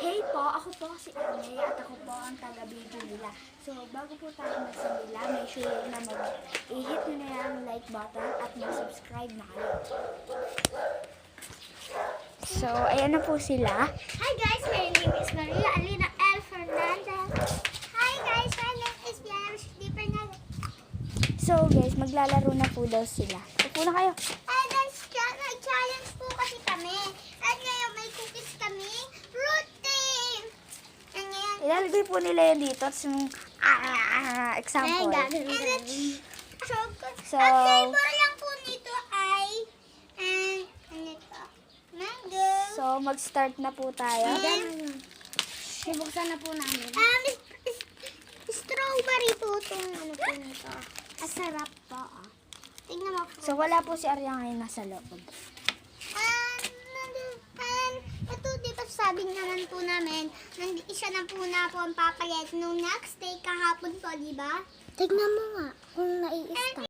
Hey po, ako po si Ame at ako po ang taga-video nila. So, bago po tayo magsimula, make sure na mag-i-hit nyo na yung like button at mag-subscribe na kayo. So, ayan na po sila. Hi guys, my name is Maria Alina L. Fernandez. Hi guys, my name is Bianca D. Fernandez. So, guys, maglalaro na po daw sila. Upo na kayo. Hi guys, nag-challenge po kasi kami. At ngayon may cookies kami. Routine! And ngayon, Ilalagay po nila yun dito. Tapos yung example. So, ang flavor lang po nito ay ano ito? Mango. so mag-start na po tayo. Bubuksan na po namin. Strawberry po itong ano po nito. Asarap po. Tingnan mo po. So, wala po si Arya ngayon nasa loob. Ito, di ba sabi naman po namin, isa na po na po ang papayat nung next day kahapon po, di ba? Tignan mo nga kung nai-start.